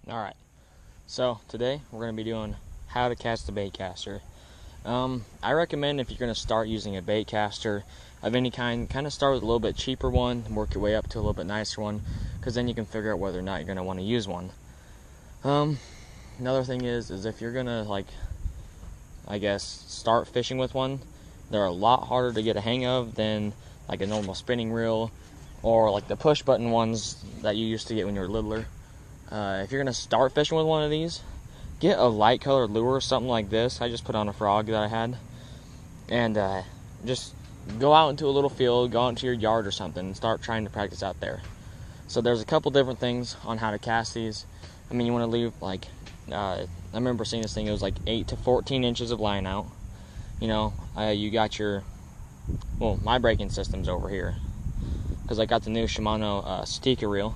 Alright, so today we're going to be doing how to cast a baitcaster. I recommend if you're going to start using a baitcaster of any kind of start with a little bit cheaper one and work your way up to a little bit nicer one, because then you can figure out whether or not you're going to want to use one. Another thing is if you're going to, start fishing with one, they're a lot harder to get a hang of than like a normal spinning reel or like the push button ones that you used to get when you were littler. If you're going to start fishing with one of these, get a light colored lure, something like this. I just put on a frog that I had. And just go out into a little field, go out into your yard or something, and start trying to practice out there. So there's a couple different things on how to cast these. I mean, you want to leave, I remember seeing this thing, it was like 8 to 14 inches of line out. You got my braking system's over here, because I got the new Shimano Stika reel.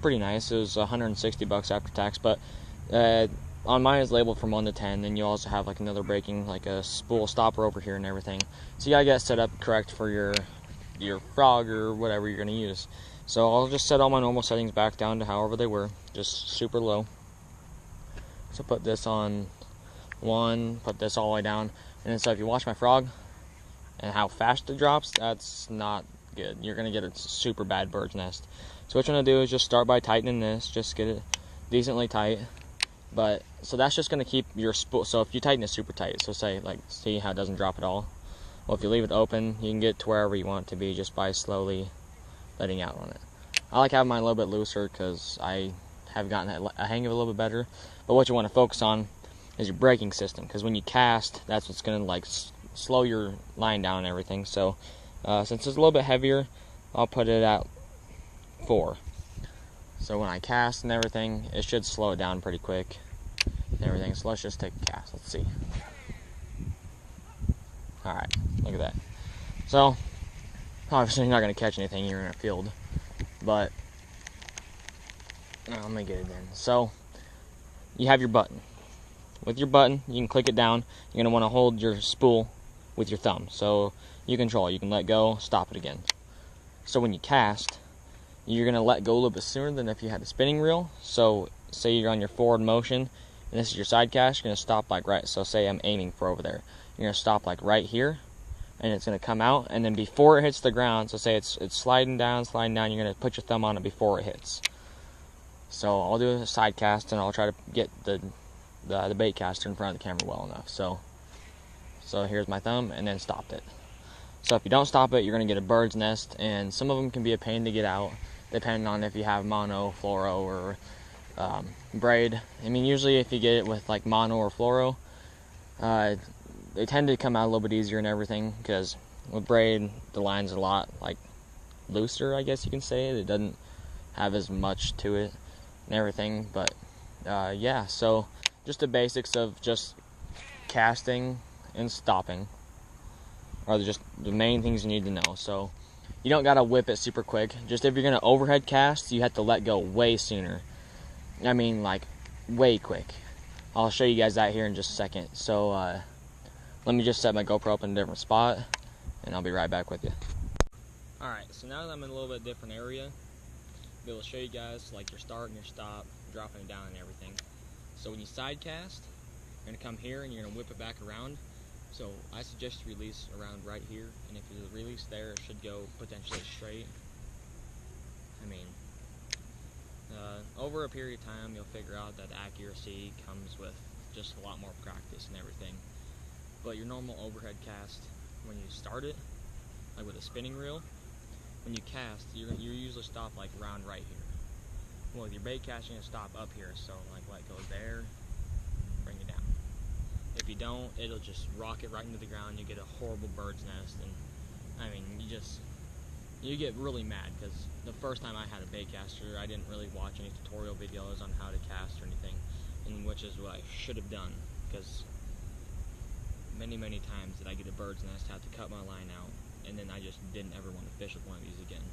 Pretty nice. It was $160 after tax, but on mine is labeled from 1 to 10. Then you also have another braking, a spool stopper over here and everything. So you gotta get it set up correct for your frog or whatever you're gonna use. So I'll just set all my normal settings back down to however they were, just super low. So put this on 1, put this all the way down, and then so if you watch my frog and how fast it drops, that's not good. You're gonna get a super bad bird's nest. So what you're going to do is just start by tightening this, just get it decently tight. So that's just going to keep your spool. So if you tighten it super tight, so see how it doesn't drop at all? Well, if you leave it open, you can get to wherever you want it to be just by slowly letting out on it. I like having mine a little bit looser because I have gotten a hang of it a little bit better. But what you want to focus on is your braking system, because when you cast, that's what's going to slow your line down and everything. So since it's a little bit heavier, I'll put it at 4. So when I cast and everything, it should slow it down pretty quick and everything. So let's just take a cast. Let's see. Alright, look at that. So obviously you're not going to catch anything here in a field, but let me get it in. So you have your button. With your button, you can click it down. You're going to want to hold your spool with your thumb, so you control. You can let go, stop it again. So when you cast, you're going to let go a little bit sooner than if you had a spinning reel. So say you're on your forward motion and this is your side cast, you're going to stop right. So say I'm aiming for over there. You're going to stop right here, and it's going to come out, and then before it hits the ground, so say it's sliding down, you're going to put your thumb on it before it hits. So I'll do a side cast, and I'll try to get the bait caster in front of the camera well enough. So here's my thumb, and then stopped it. So if you don't stop it, you're going to get a bird's nest, and some of them can be a pain to get out, depending on if you have mono, fluoro, or braid. I mean, usually if you get it with mono or fluoro, they tend to come out a little bit easier and everything, because with braid, the line's a lot looser, I guess you can say. It doesn't have as much to it and everything, but yeah, so just the basics of just casting and stopping are just the main things you need to know. So you don't gotta whip it super quick. Just if you're gonna overhead cast, you have to let go way sooner. I mean, way quick. I'll show you guys that here in just a second. So let me just set my GoPro up in a different spot, and I'll be right back with you. Alright, so now that I'm in a little bit different area, I'll be able to show you guys your start and your stop, dropping it down and everything. So when you side cast, you're gonna come here and you're gonna whip it back around. So I suggest you release around right here, and if you release there, it should go potentially straight. I mean, over a period of time, you'll figure out that accuracy comes with just a lot more practice and everything. But your normal overhead cast, when you start it, with a spinning reel, when you cast, you usually stop around right here. Well, with your bait casting, you stop up here, so let go there, bring it down. If you don't, it'll just rock it right into the ground. You get a horrible bird's nest, and I mean, you get really mad, because the first time I had a baitcaster, I didn't really watch any tutorial videos on how to cast or anything, and which is what I should have done, because many times did I get a bird's nest, have to cut my line out, and then I just didn't ever want to fish with one of these again.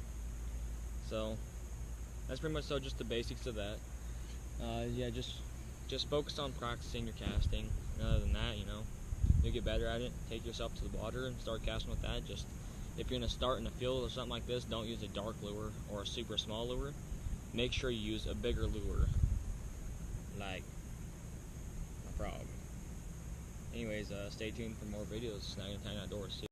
So that's pretty much just the basics of that. Yeah, just focus on practicing your casting. Other than that, you'll get better at it. Take yourself to the water and start casting with that. Just if you're going to start in a field or something like this, don't use a dark lure or a super small lure. Make sure you use a bigger lure like a frog. Anyways, stay tuned for more videos. Snagging Time Outdoors.